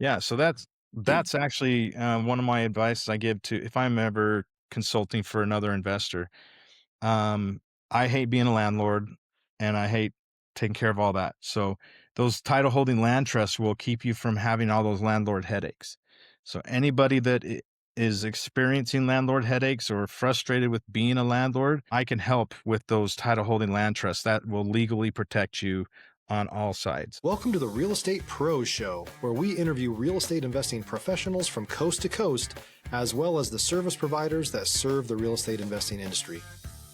Yeah, so that's actually one of my advice I give to if I'm ever consulting for another investor. Um, I hate being a landlord, and I hate taking care of all that. So those title holding land trusts will keep you from having all those landlord headaches. So anybody that is experiencing landlord headaches or frustrated with being a landlord, I can help with those title holding land trusts that will legally protect you on all sides. Welcome to the Real Estate Pros Show, where we interview real estate investing professionals from coast to coast, as well as the service providers that serve the real estate investing industry.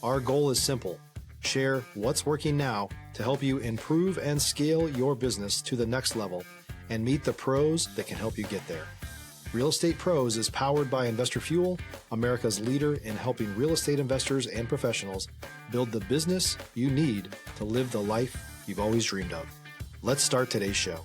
Our goal is simple: share what's working now to help you improve and scale your business to the next level and meet the pros that can help you get there. Real Estate Pros is powered by Investor Fuel, America's leader in helping real estate investors and professionals build the business you need to live the life you've always dreamed of. Let's start today's show.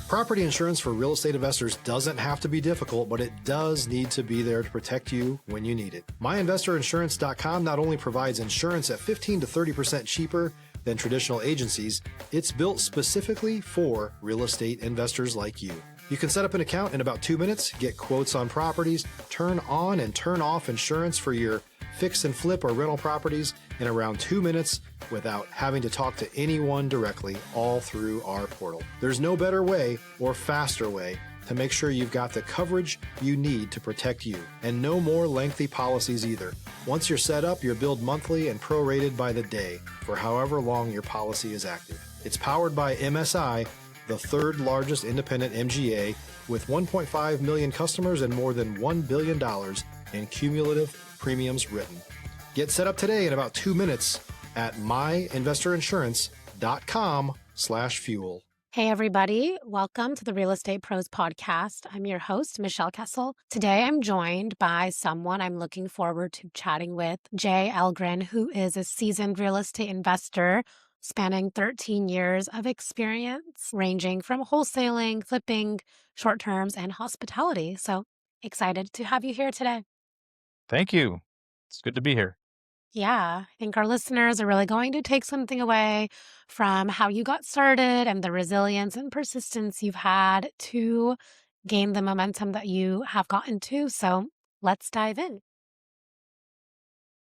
Property insurance for real estate investors doesn't have to be difficult, but it does need to be there to protect you when you need it. MyInvestorInsurance.com not only provides insurance at 15 to 30% cheaper than traditional agencies, it's built specifically for real estate investors like you. You can set up an account in about 2 minutes, get quotes on properties, turn on and turn off insurance for your fix and flip or rental properties in around 2 minutes without having to talk to anyone directly, all through our portal. There's no better way or faster way to make sure you've got the coverage you need to protect you, and no more lengthy policies either. Once you're set up, you're billed monthly and prorated by the day for however long your policy is active. It's powered by MSI, the third largest independent MGA, with 1.5 million customers and more than $1 billion in cumulative premiums written. Get set up today in about 2 minutes at myinvestorinsurance.com/fuel. Hey, everybody. Welcome to the Real Estate Pros podcast. I'm your host, Michelle Kesil. Today, I'm joined by someone I'm looking forward to chatting with, Jay Elggren, who is a seasoned real estate investor spanning 13 years of experience, ranging from wholesaling, flipping, short terms, and hospitality. So excited to have you here today. Thank you. It's good to be here. Yeah, I think our listeners are really going to take something away from how you got started and the resilience and persistence you've had to gain the momentum that you have gotten to. So let's dive in.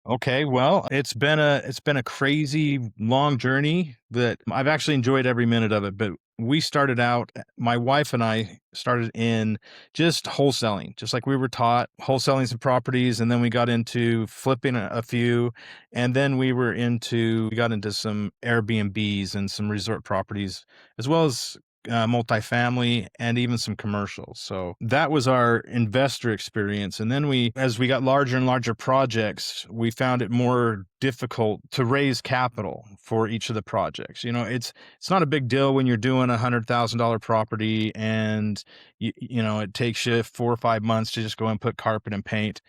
Okay, well, it's been a crazy long journey that I've actually enjoyed every minute of it, but we started out my wife and I started in just wholesaling, just like we were taught, wholesaling some properties, and then we got into flipping a few, and then we got into some Airbnbs and some resort properties, as well as multifamily and even some commercials. So that was our investor experience. And then as we got larger and larger projects, we found it more difficult to raise capital for each of the projects. It's not a big deal when you're doing $100,000 property and it takes you 4 or 5 months to just go and put carpet and paint.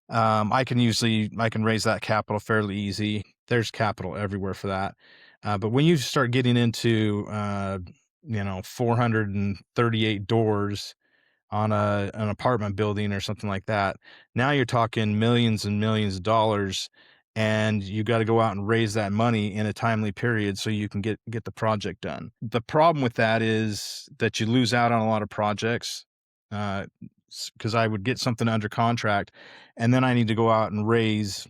I can raise that capital fairly easy. There's capital everywhere for that. But when you start getting into 438 doors on an apartment building or something like that, now you're talking millions and millions of dollars, and you got to go out and raise that money in a timely period so you can get the project done. The problem with that is that you lose out on a lot of projects. Because I would get something under contract, and then I need to go out and raise,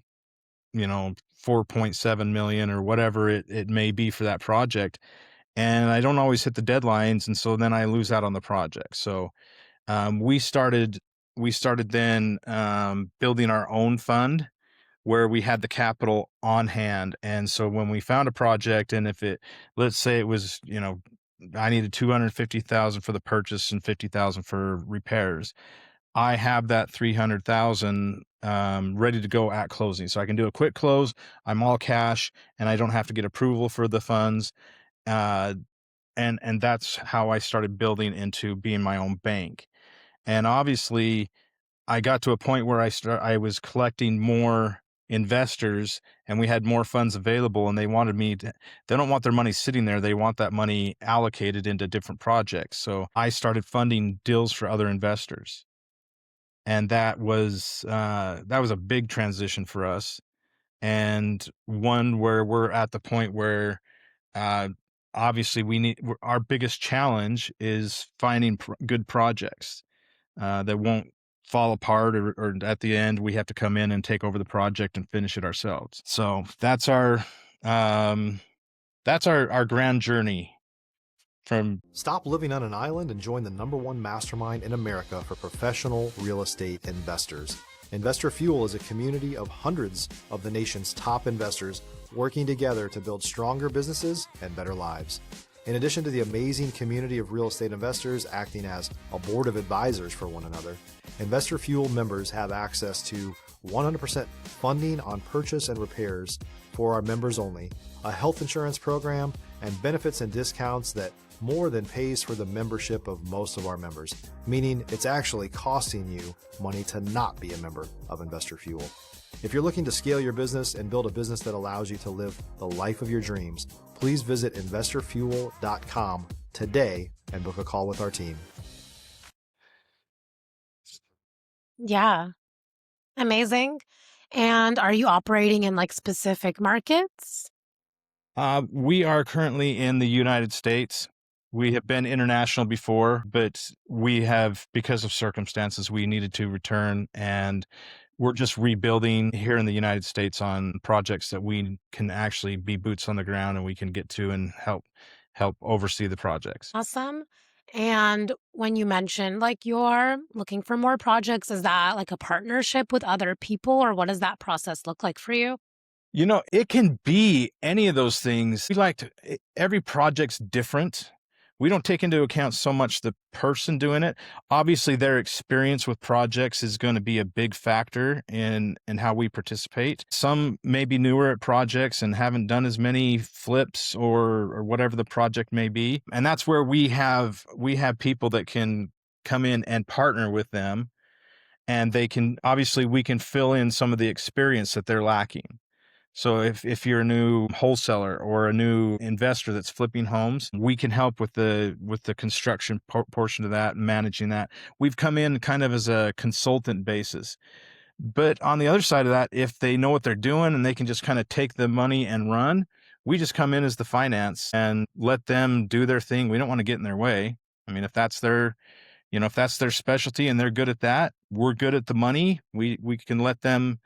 4.7 million or whatever it may be for that project. And I don't always hit the deadlines. And so then I lose out on the project. So we started then building our own fund where we had the capital on hand. And so when we found a project, and let's say it was, I needed 250,000 for the purchase and 50,000 for repairs. I have that 300,000 ready to go at closing. So I can do a quick close. I'm all cash and I don't have to get approval for the funds. Uh, and that's how I started building into being my own bank. And obviously I got to a point where I was collecting more investors and we had more funds available, and they don't want their money sitting there. They want that money allocated into different projects. So I started funding deals for other investors. And that was a big transition for us, and one where we're at the point where uh, obviously our biggest challenge is finding good projects that won't fall apart, or at the end we have to come in and take over the project and finish it ourselves. So um, that's our grand journey from. Stop living on an island and join the #1 mastermind in America for professional real estate investors. Investor Fuel is a community of hundreds of the nation's top investors working together to build stronger businesses and better lives. In addition to the amazing community of real estate investors acting as a board of advisors for one another, Investor Fuel members have access to 100% funding on purchase and repairs for our members only, a health insurance program, and benefits and discounts that more than pays for the membership of most of our members, meaning it's actually costing you money to not be a member of Investor Fuel. If you're looking to scale your business and build a business that allows you to live the life of your dreams, please visit investorfuel.com today and book a call with our team. Yeah. Amazing. And are you operating in like specific markets? We are currently in the United States. We have been international before, but we have, because of circumstances, we needed to return, and we're just rebuilding here in the United States on projects that we can actually be boots on the ground and we can get to and help oversee the projects. Awesome. And when you mentioned like you're looking for more projects, is that like a partnership with other people, or what does that process look like for you? It can be any of those things. Every project's different. We don't take into account so much the person doing it. Obviously, their experience with projects is going to be a big factor in how we participate. Some may be newer at projects and haven't done as many flips or whatever the project may be. And that's where we have people that can come in and partner with them, and we can fill in some of the experience that they're lacking. So if you're a new wholesaler or a new investor that's flipping homes, we can help with the construction portion of that and managing that. We've come in kind of as a consultant basis. But on the other side of that, if they know what they're doing and they can just kind of take the money and run, we just come in as the finance and let them do their thing. We don't want to get in their way. I mean, if that's their specialty and they're good at that, we're good at the money. We can let them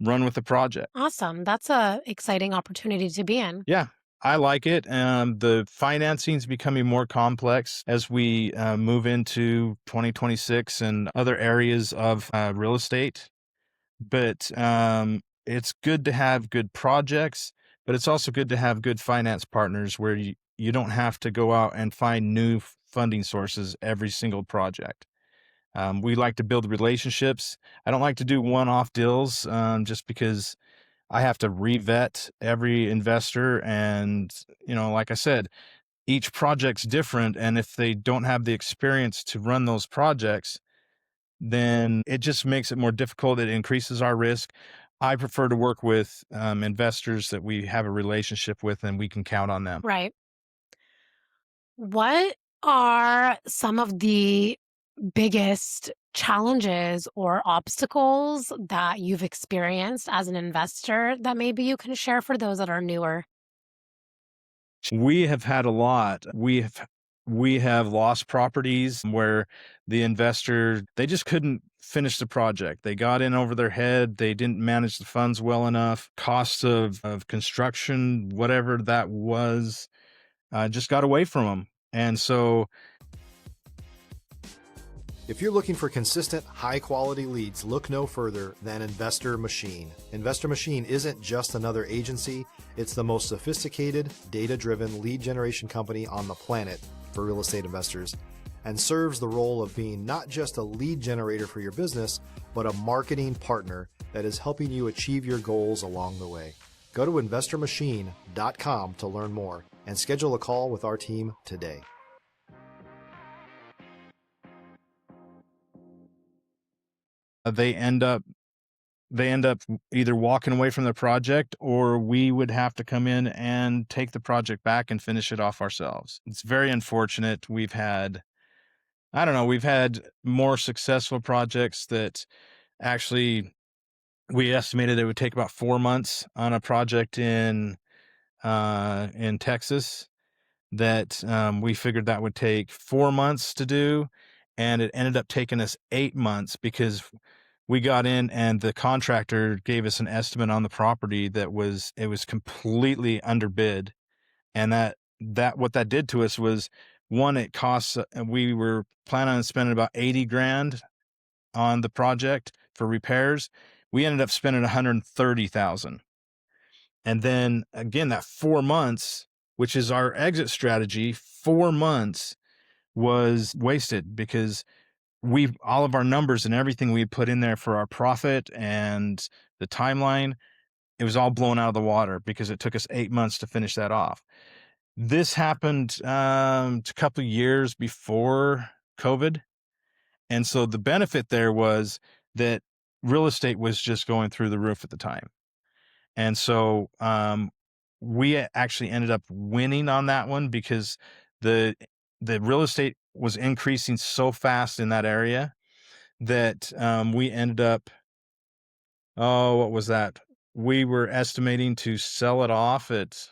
run with the project. Awesome. That's a exciting opportunity to be in. Yeah, I like it. The financing is becoming more complex as we move into 2026 and other areas of real estate. But it's good to have good projects, but it's also good to have good finance partners where you don't have to go out and find new funding sources every single project. We like to build relationships. I don't like to do one-off deals just because I have to revet every investor. And, like I said, each project's different. And if they don't have the experience to run those projects, then it just makes it more difficult. It increases our risk. I prefer to work with investors that we have a relationship with and we can count on them. Right. What are some of the biggest challenges or obstacles that you've experienced as an investor that maybe you can share for those that are newer? We have had a lot. We have lost properties where the investor, they just couldn't finish the project. They got in over their head. They didn't manage the funds well enough. Costs of construction, whatever that was, just got away from them. And so If you're looking for consistent, high-quality leads, look no further than Investor Machine. Investor Machine isn't just another agency, it's the most sophisticated, data-driven lead generation company on the planet for real estate investors, and serves the role of being not just a lead generator for your business, but a marketing partner that is helping you achieve your goals along the way. Go to investormachine.com to learn more and schedule a call with our team today. they end up either walking away from the project, or we would have to come in and take the project back and finish it off ourselves. It's very unfortunate. We've had more successful projects that actually we estimated it would take about 4 months on a project in Texas that we figured that would take 4 months to do, and it ended up taking us 8 months because we got in and the contractor gave us an estimate on the property that was it was completely underbid. And that what that did to us was, one, it costs we were planning on spending about 80 grand on the project for repairs. We ended up spending 130,000. And then again, that 4 months, which is our exit strategy, 4 months was wasted because we all of our numbers and everything we put in there for our profit and the timeline, it was all blown out of the water because it took us 8 months to finish that off. This happened a couple of years before COVID. And so the benefit there was that real estate was just going through the roof at the time. And so we actually ended up winning on that one because the the real estate was increasing so fast in that area that we ended up, oh, what was that? We were estimating to sell it off at,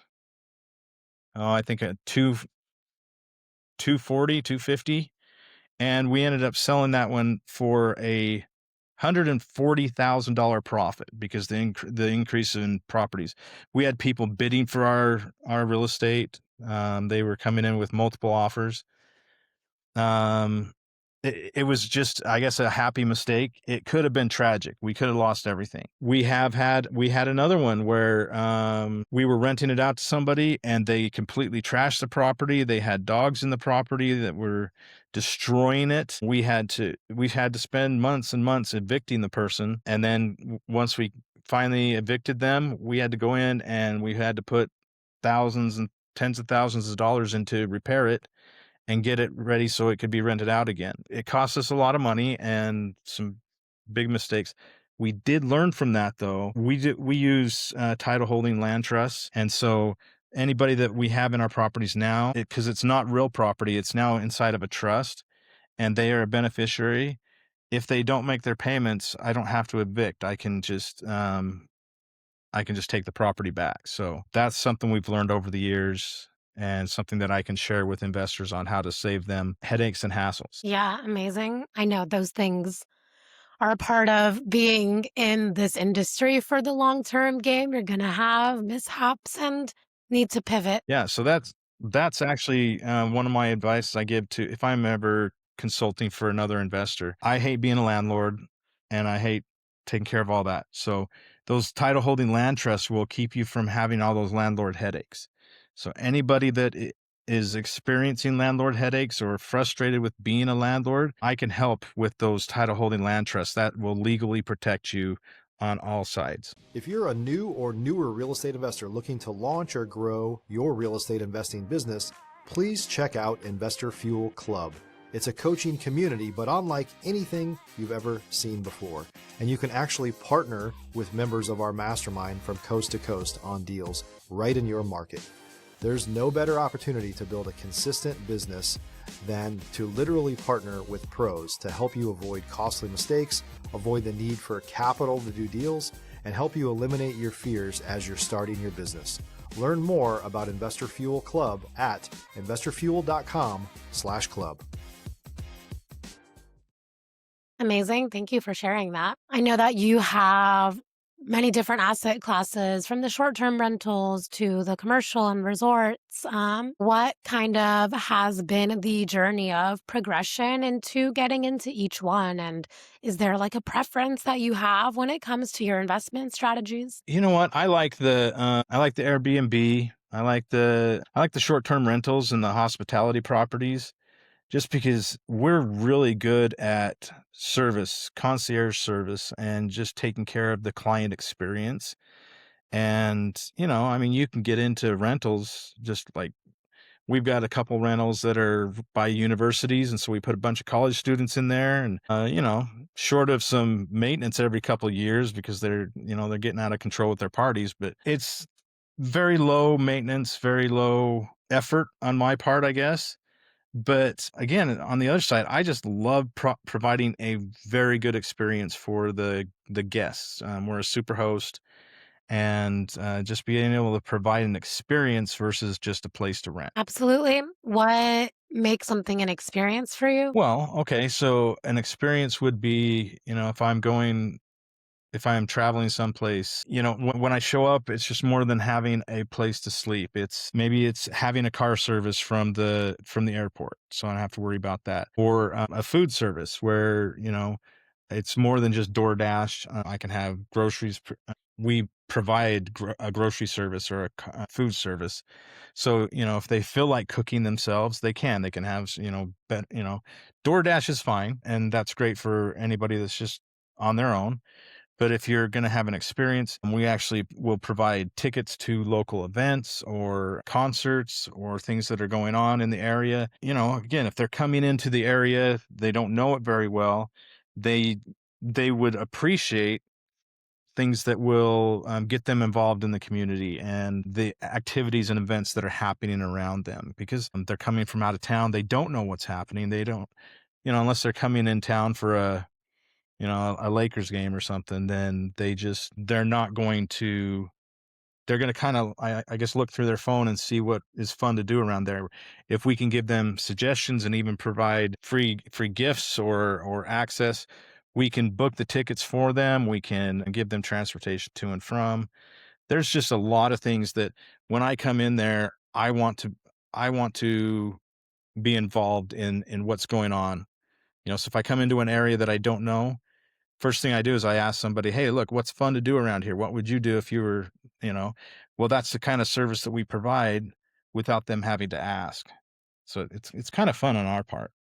oh, I think at 240, 250. And we ended up selling that one for a $140,000 profit because the increase in properties. We had people bidding for our real estate. They were coming in with multiple offers. Um, it was just, I guess, a happy mistake. It could have been tragic. We could have lost everything. We had another one where we were renting it out to somebody and they completely trashed the property. They had dogs in the property that were destroying it. We had to spend months and months evicting the person, and then once we finally evicted them, we had to go in and we had to put thousands and tens of thousands of dollars into repair it and get it ready so it could be rented out again. It cost us a lot of money and some big mistakes. We did learn from that though. We use title holding land trusts, and so anybody that we have in our properties now, because it's not real property, it's now inside of a trust, and they are a beneficiary. If they don't make their payments, I don't have to evict. I can just take the property back. So that's something we've learned over the years and something that I can share with investors on how to save them headaches and hassles. Yeah, amazing. I know those things are a part of being in this industry for the long-term game. You're going to have mishaps and need to pivot. Yeah, so that's actually one of my advice I give to if I'm ever consulting for another investor. I hate being a landlord and I hate taking care of all that. So those title holding land trusts will keep you from having all those landlord headaches. So anybody that is experiencing landlord headaches or frustrated with being a landlord, I can help with those title holding land trusts that will legally protect you on all sides. If you're a new or newer real estate investor looking to launch or grow your real estate investing business, please check out Investor Fuel Club. It's a coaching community, but unlike anything you've ever seen before. And you can actually partner with members of our mastermind from coast to coast on deals right in your market. There's no better opportunity to build a consistent business than to literally partner with pros to help you avoid costly mistakes, avoid the need for capital to do deals, and help you eliminate your fears as you're starting your business. Learn more about Investor Fuel Club at investorfuel.com/club. Amazing. Thank you for sharing that. I know that you have many different asset classes from the short-term rentals to the commercial and resorts. What kind of has been the journey of progression into getting into each one? And is there like a preference that you have when it comes to your investment strategies? You know what? I like the Airbnb. I like the short-term rentals and the hospitality properties just because we're really good at service, concierge service, and just taking care of the client experience. And, I mean, you can get into rentals just like we've got a couple rentals that are by universities. And so we put a bunch of college students in there and, short of some maintenance every couple of years because they're getting out of control with their parties, but it's very low maintenance, very low effort on my part, I guess. But again, on the other side, I just love providing a very good experience for the guests. We're a super host, and just being able to provide an experience versus just a place to rent. Absolutely. What makes something an experience for you? Well, okay, so an experience would be, if I am traveling someplace, when I show up, it's just more than having a place to sleep. It's having a car service from the airport, so I don't have to worry about that, or a food service where it's more than just DoorDash. I can have groceries. We provide a grocery service or a food service. So, if they feel like cooking themselves, they can. They can have, DoorDash is fine. And that's great for anybody that's just on their own. But if you're going to have an experience, we actually will provide tickets to local events or concerts or things that are going on in the area. Again, if they're coming into the area, they don't know it very well, they they would appreciate things that will get them involved in the community and the activities and events that are happening around them, because they're coming from out of town. They don't know what's happening. They don't, unless they're coming in town for a Lakers game or something, then they're not going to, they're going to kind of, I guess, look through their phone and see what is fun to do around there. If we can give them suggestions and even provide free gifts or access, we can book the tickets for them. We can give them transportation to and from. There's just a lot of things that when I come in there, I want to be involved in what's going on. So if I come into an area that I don't know, first thing I do is I ask somebody, "Hey, look, what's fun to do around here? What would you do if you were, you know?" Well, that's the kind of service that we provide without them having to ask. So it's kind of fun on our part.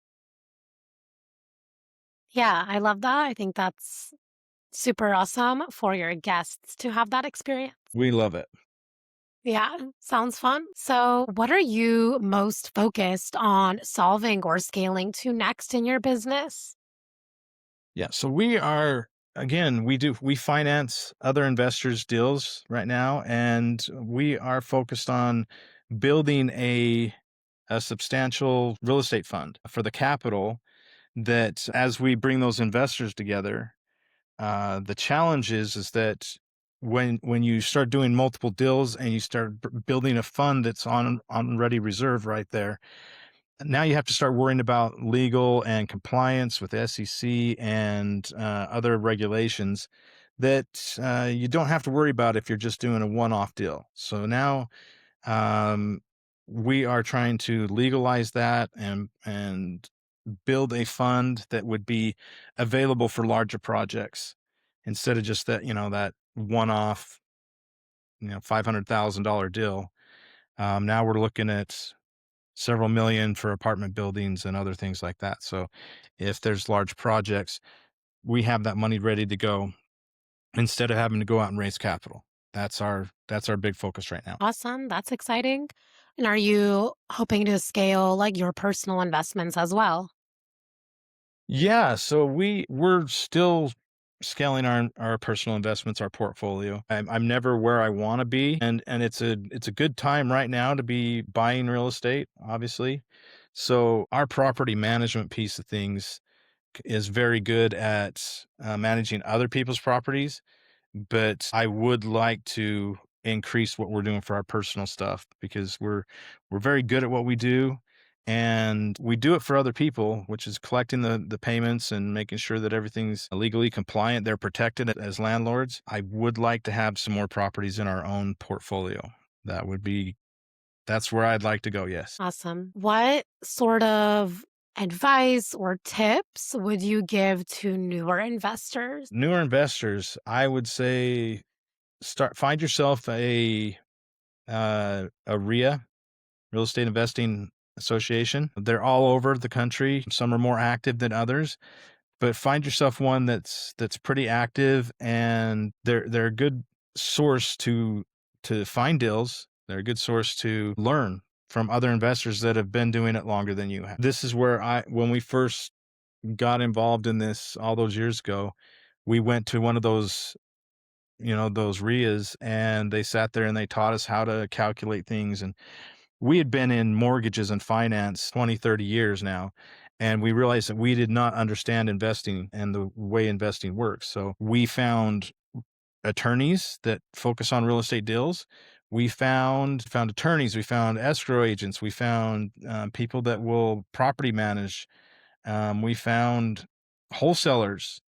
Yeah, I love that. I think that's super awesome for your guests to have that experience. We love it. Yeah, sounds fun. So, what are you most focused on solving or scaling to next in your business? Yeah. So we are, again, we finance other investors' deals right now, and we are focused on building a substantial real estate fund for the capital, that as we bring those investors together. The challenge is that when you start doing multiple deals and you start building a fund that's on ready reserve right there, now you have to start worrying about legal and compliance with the SEC and other regulations that you don't have to worry about if you're just doing a one-off deal. So now um, we are trying to legalize that and build a fund that would be available for larger projects instead of just that one-off, $500,000 deal. Now we're looking at several million for apartment buildings and other things like that. So if there's large projects, we have that money ready to go instead of having to go out and raise capital. That's our big focus right now. Awesome. That's exciting. And are you hoping to scale like your personal investments as well? Yeah, so we're still scaling our personal investments, our portfolio. I'm never where I want to be, and it's a good time right now to be buying real estate, obviously. So our property management piece of things is very good at managing other people's properties, but I would like to increase what we're doing for our personal stuff, because we're very good at what we do, and we do it for other people, which is collecting the payments and making sure that everything's legally compliant. They're protected as landlords. I would like to have some more properties in our own portfolio. That's where I'd like to go, yes. Awesome. What sort of advice or tips would you give to newer investors? Newer investors, I would say, find yourself a RIA, Real Estate Investing Association. They're all over the country. Some are more active than others, but find yourself one that's pretty active, and they're a good source to find deals. They're a good source to learn from other investors that have been doing it longer than you have. This is where when we first got involved in this all those years ago, we went to one of those RIAs, and they sat there and they taught us how to calculate things. And we had been in mortgages and finance 20, 30 years now, and we realized that we did not understand investing and the way investing works. So we found attorneys that focus on real estate deals. We found attorneys, we found escrow agents, we found people that will property manage. We found wholesalers.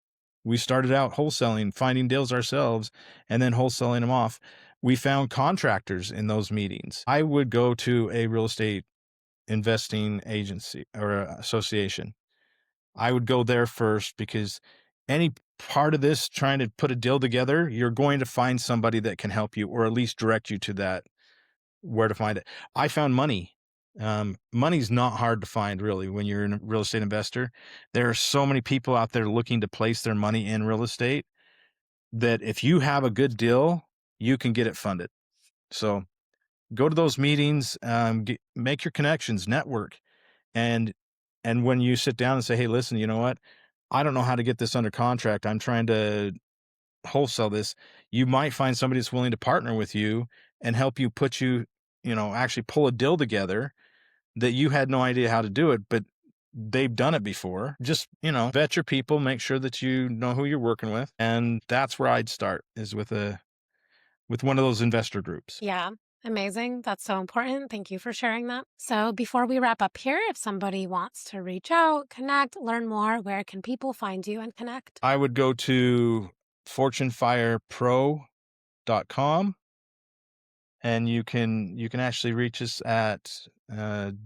We started out wholesaling, finding deals ourselves, and then wholesaling them off. We found contractors in those meetings. I would go to a real estate investing agency or association. I would go there first because any part of this trying to put a deal together, you're going to find somebody that can help you or at least direct you to that, where to find it. I found money. Money's not hard to find really when you're a real estate investor. There are so many people out there looking to place their money in real estate that if you have a good deal, you can get it funded. So go to those meetings, make your connections, network. And when you sit down and say, "Hey, listen, you know what? I don't know how to get this under contract. I'm trying to wholesale this." You might find somebody that's willing to partner with you and help you put actually pull a deal together that you had no idea how to do it, but they've done it before. Just, vet your people, make sure that you know who you're working with. And that's where I'd start, is with one of those investor groups. Yeah. Amazing. That's so important. Thank you for sharing that. So before we wrap up here, if somebody wants to reach out, connect, learn more, where can people find you and connect? I would go to fortunefirepro.com, and you can actually reach us at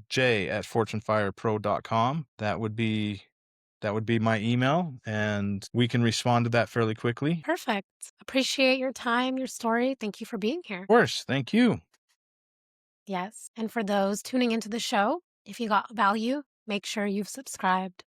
jay@fortunefirepro.com. That would be my email, and we can respond to that fairly quickly. Perfect. Appreciate your time, your story. Thank you for being here. Of course. Thank you. Yes. And for those tuning into the show, if you got value, make sure you've subscribed.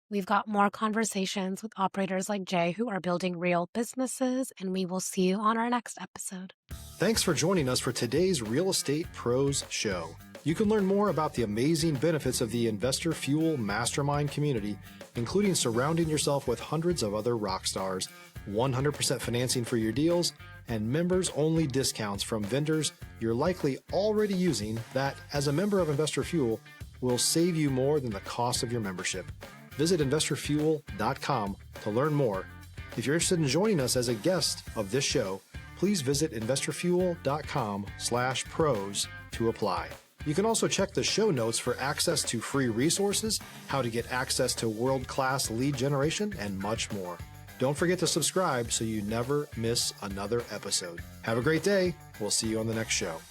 We've got more conversations with operators like Jay who are building real businesses, and we will see you on our next episode. Thanks for joining us for today's Real Estate Pros Show. You can learn more about the amazing benefits of the Investor Fuel Mastermind community, including surrounding yourself with hundreds of other rock stars, 100% financing for your deals, and members-only discounts from vendors you're likely already using that, as a member of Investor Fuel, will save you more than the cost of your membership. Visit investorfuel.com to learn more. If you're interested in joining us as a guest of this show, please visit investorfuel.com/pros to apply. You can also check the show notes for access to free resources, how to get access to world-class lead generation, and much more. Don't forget to subscribe so you never miss another episode. Have a great day. We'll see you on the next show.